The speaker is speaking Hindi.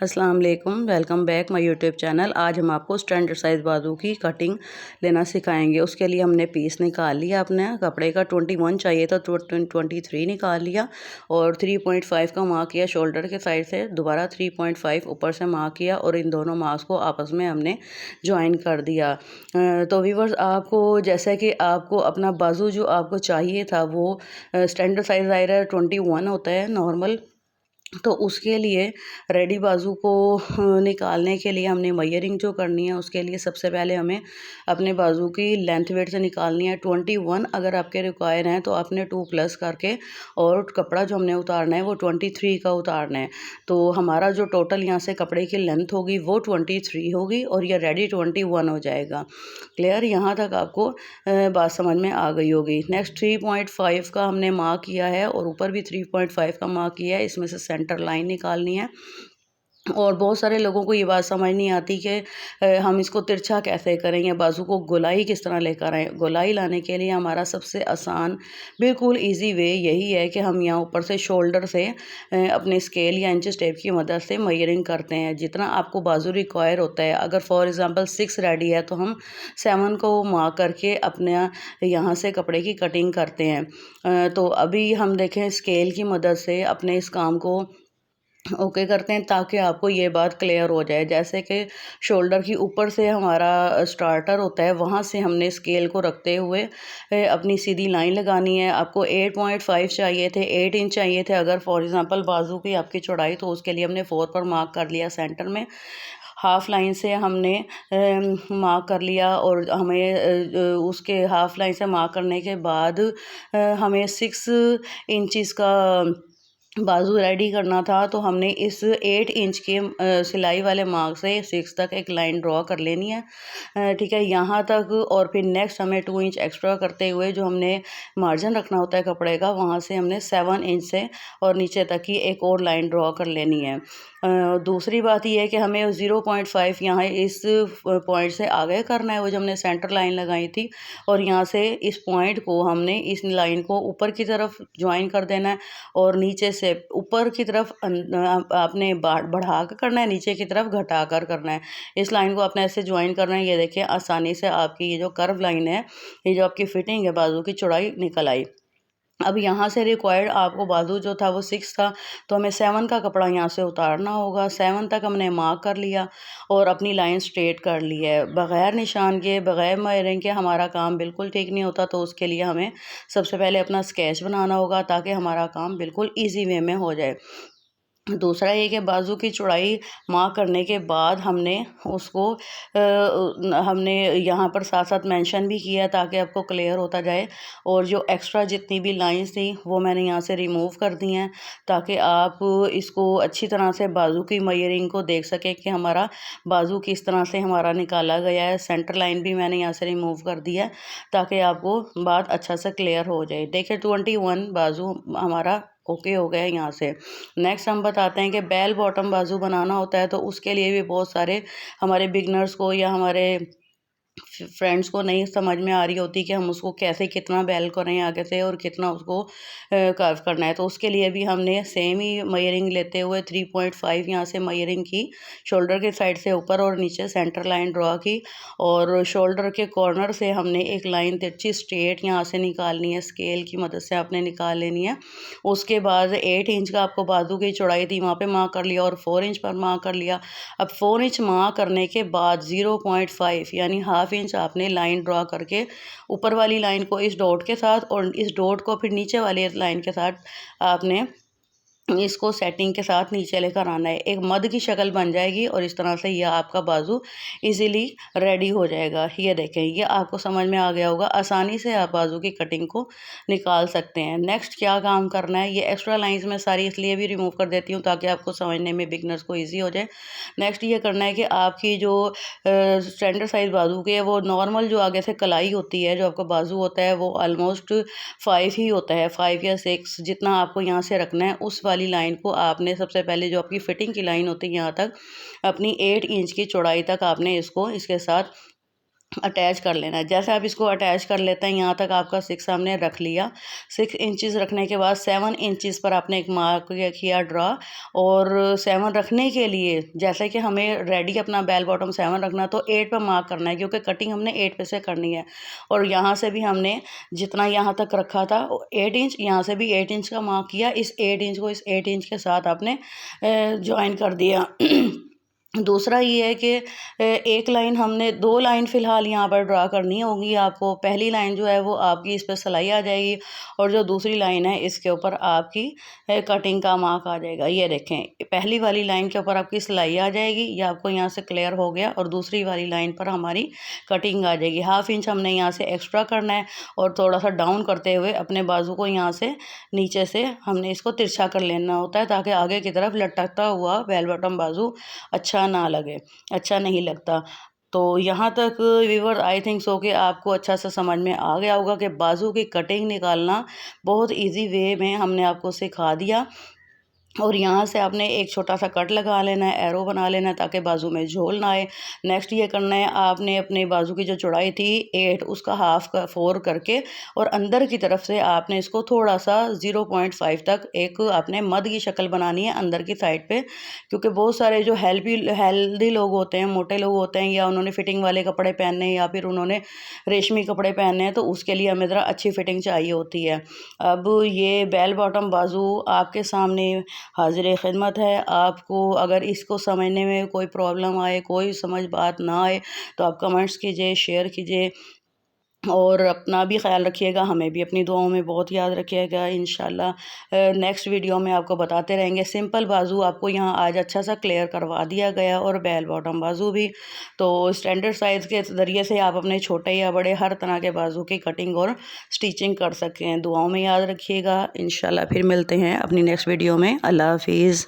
अस्सलाम वालेकुम, welcome back my YouTube channel. आज हम आपको स्टैंडर्ड साइज़ बाजू की कटिंग लेना सिखाएंगे। उसके लिए हमने पीस निकाल लिया, अपने कपड़े का 21 चाहिए था तो 23 निकाल लिया और 3.5 का मार्क किया शोल्डर के साइड से, दोबारा 3.5 ऊपर से मार्क किया और इन दोनों मार्क्स को आपस में हमने ज्वाइन कर दिया। तो व्यूअर्स, आपको जैसे कि आपको अपना बाजू जो आपको चाहिए था वो स्टैंडर्ड साइज़ आएगा 21 होता है नॉर्मल। तो उसके लिए रेडी बाजू को निकालने के लिए हमने मेजरिंग जो करनी है, उसके लिए सबसे पहले हमें अपने बाजू की लेंथ वेट से निकालनी है 21। अगर आपके रिक्वायर हैं तो आपने 2 प्लस करके और कपड़ा जो हमने उतारना है वो 23 का उतारना है। तो हमारा जो टोटल यहाँ से कपड़े की लेंथ होगी वो 23 होगी और ये रेडी 21 हो जाएगा। क्लियर? यहाँ तक आपको बात समझ में आ गई होगी। नेक्स्ट 3.5 का हमने मार्क किया है और ऊपर भी 3.5 का मार्क किया है। इसमें से सेंटर लाइन निकालनी है। और बहुत सारे लोगों को ये बात समझ नहीं आती कि हम इसको तिरछा कैसे करेंगे, बाजू को गोलाई किस तरह लेकर आएँ। गोलाई लाने के लिए हमारा सबसे आसान बिल्कुल इजी वे यही है कि हम यहाँ ऊपर से शोल्डर से अपने स्केल या इंचेस टेप की मदद से मेजरिंग करते हैं जितना आपको बाजू रिक्वायर होता है। अगर फॉर एग्जांपल 6 रेडी है तो हम 7 को मार्क करके अपने यहाँ से कपड़े की कटिंग करते हैं। तो अभी हम देखें स्केल की मदद से अपने इस काम को ओके करते हैं ताकि आपको ये बात क्लियर हो जाए। जैसे कि शोल्डर की ऊपर से हमारा स्टार्टर होता है, वहाँ से हमने स्केल को रखते हुए अपनी सीधी लाइन लगानी है। आपको 8.5 चाहिए थे, 8 इंच चाहिए थे अगर फॉर एग्जांपल बाजू की आपकी चौड़ाई, तो उसके लिए हमने 4 पर मार्क कर लिया सेंटर में। हाफ लाइन से हमने मार्क कर लिया और हमें उसके हाफ लाइन से मार्क करने के बाद हमें 6 इंचज़ का बाजू रेडी करना था। तो हमने इस 8 इंच के सिलाई वाले मार्क से 6 तक एक लाइन ड्रॉ कर लेनी है। ठीक है, यहाँ तक। और फिर नेक्स्ट हमें 2 इंच एक्स्ट्रा करते हुए जो हमने मार्जिन रखना होता है कपड़े का, वहाँ से हमने 7 इंच से और नीचे तक की एक और लाइन ड्रॉ कर लेनी है। दूसरी बात ये है कि हमें 0.5 यहाँ इस पॉइंट से आगे करना है, वो जो हमने सेंटर लाइन लगाई थी, और यहाँ से इस पॉइंट को हमने इस लाइन को ऊपर की तरफ ज्वाइन कर देना है और नीचे से ऊपर की तरफ आपने बढ़ा कर करना है, नीचे की तरफ घटा कर करना है। इस लाइन को आपने ऐसे ज्वाइन करना है। ये देखिए आसानी से आपकी ये जो कर्व लाइन है, ये जो आपकी फिटिंग है, बाजू की चौड़ाई निकल आई। अब यहाँ से रिक्वायर्ड आपको बाजू जो था वो 6 था, तो हमें 7 का कपड़ा यहाँ से उतारना होगा। 7 तक हमने मार्क कर लिया और अपनी लाइन स्ट्रेट कर ली है। बग़ैर निशान के, बग़ैर मार्जिन के हमारा काम बिल्कुल ठीक नहीं होता। तो उसके लिए हमें सबसे पहले अपना स्केच बनाना होगा ताकि हमारा काम बिल्कुल ईजी वे में हो जाए। दूसरा ये कि बाजू की चौड़ाई मार्क करने के बाद हमने उसको हमने यहाँ पर साथ साथ मेंशन भी किया ताकि आपको क्लियर होता जाए। और जो एक्स्ट्रा जितनी भी लाइंस थी वो मैंने यहाँ से रिमूव कर दी हैं ताकि आप इसको अच्छी तरह से बाजू की मेजरिंग को देख सकें कि हमारा बाजू किस तरह से हमारा निकाला गया है। सेंटर लाइन भी मैंने यहाँ से रिमूव कर दिया है ताकि आपको बात अच्छा से क्लियर हो जाए। देखिए 21 बाजू हमारा ओके हो गया है यहाँ से। नेक्स्ट हम बताते हैं कि बेल बॉटम बाजू बनाना होता है, तो उसके लिए भी बहुत सारे हमारे बिगनर्स को या हमारे फ्रेंड्स को नहीं समझ में आ रही होती कि हम उसको कैसे कितना बेल करें आगे से और कितना उसको कर्व करना है। तो उसके लिए भी हमने सेम ही मेजरिंग लेते हुए 3.5 यहाँ से मेजरिंग की, शोल्डर के साइड से ऊपर और नीचे सेंटर लाइन ड्रॉ की और शोल्डर के कॉर्नर से हमने एक लाइन तिरछी स्ट्रेट यहाँ से निकालनी है। स्केल की मदद से आपने निकाल लेनी है। उसके बाद 8 इंच का आपको बाजू की चौड़ाई थी, वहाँ पे मार्क कर लिया और 4 इंच पर मार्क कर लिया। अब 4 इंच मार्क करने के बाद 0.5 यानी हाफ इंच आपने लाइन ड्रॉ करके ऊपर वाली लाइन को इस डॉट के साथ और इस डॉट को फिर नीचे वाली लाइन के साथ आपने इसको सेटिंग के साथ नीचे लेकर आना है। एक मद की शक्ल बन जाएगी और इस तरह से यह आपका बाजू इजीली रेडी हो जाएगा। ये देखें, ये आपको समझ में आ गया होगा। आसानी से आप बाजू की कटिंग को निकाल सकते हैं। नेक्स्ट क्या काम करना है, ये एक्स्ट्रा लाइंस में सारी इसलिए भी रिमूव कर देती हूँ ताकि आपको समझने में बिगनर्स को ईजी हो जाए। नेक्स्ट ये करना है कि आपकी जो स्टैंडर्ड साइज बाजू की है, वो नॉर्मल जो आगे से कलाई होती है, जो आपका बाजू होता है, वो ऑलमोस्ट 5 ही होता है, 5 या 6 जितना आपको यहाँ से रखना है। उस वाली लाइन को आपने सबसे पहले जो आपकी फिटिंग की लाइन होती है यहाँ तक अपनी 8 इंच की चौड़ाई तक आपने इसको इसके साथ अटैच कर लेना है। जैसे आप इसको अटैच कर लेते हैं, यहाँ तक आपका 6 हमने रख लिया। 6 इंचज़ रखने के बाद 7 इंचज़ पर आपने एक मार्क किया ड्रा, और 7 रखने के लिए जैसे कि हमें रेडी अपना बेल बॉटम 7 रखना, तो 8 पर मार्क करना है, क्योंकि कटिंग हमने 8 पे से करनी है। और यहाँ से भी हमने जितना यहाँ तक रखा था 8 इंच, यहाँ से भी 8 इंच का मार्क किया। इस 8 इंच को इस 8 इंच के साथ आपने ज्वाइन कर दिया। दूसरा ये है कि एक लाइन हमने 2 लाइन फ़िलहाल यहाँ पर ड्रा करनी होगी आपको। पहली लाइन जो है वो आपकी इस पर सिलाई आ जाएगी, और जो दूसरी लाइन है इसके ऊपर आपकी कटिंग का मार्क आ जाएगा। ये देखें, पहली वाली लाइन के ऊपर आपकी सिलाई आ जाएगी, ये आपको यहाँ से क्लियर हो गया, और दूसरी वाली लाइन पर हमारी कटिंग आ जाएगी। 1/2 इंच हमने यहाँ से एक्स्ट्रा करना है, और थोड़ा सा डाउन करते हुए अपने बाजू को यहाँ से नीचे से हमने इसको तिरछा कर लेना होता है, ताकि आगे की तरफ लटकता हुआ बेल बॉटम बाजू अच्छा ना लगे, अच्छा नहीं लगता। तो यहाँ तक व्यूअर आई थिंक सो कि आपको अच्छा सा समझ में आ गया होगा कि बाजू की कटिंग निकालना बहुत इजी वे में हमने आपको सिखा दिया। और यहाँ से आपने एक छोटा सा कट लगा लेना है, एरो बना लेना है, ताकि बाजू में झोल ना आए। नेक्स्ट ये करना है, आपने अपने बाजू की जो चौड़ाई थी 8, उसका हाफ का 4 करके, और अंदर की तरफ से आपने इसको थोड़ा सा 0.5 तक एक आपने मद की शक्ल बनानी है अंदर की साइड पे। क्योंकि बहुत सारे जो हेल्दी लोग होते हैं, मोटे लोग होते हैं, या उन्होंने फिटिंग वाले कपड़े पहनने हैं, या फिर उन्होंने रेशमी कपड़े पहनने हैं, तो उसके लिए हमें ज़रा अच्छी फिटिंग चाहिए होती है। अब ये बेल बॉटम बाजू आपके सामने हाजिर खिदमत है। आपको अगर इसको समझने में कोई प्रॉब्लम आए, कोई समझ बात ना आए, तो आप कमेंट्स कीजिए, शेयर कीजिए, और अपना भी ख्याल रखिएगा, हमें भी अपनी दुआओं में बहुत याद रखिएगा। इंशाल्लाह नेक्स्ट वीडियो में आपको बताते रहेंगे। सिंपल बाजू आपको यहाँ आज अच्छा सा क्लियर करवा दिया गया, और बेल बॉटम बाजू भी। तो स्टैंडर्ड साइज़ के ज़रिए से आप अपने छोटे या बड़े हर तरह के बाजू की कटिंग और स्टिचिंग कर सकते हैं। दुआओं में याद रखिएगा। इंशाल्लाह फिर मिलते हैं अपनी नेक्स्ट वीडियो में। अल्लाह हाफिज़।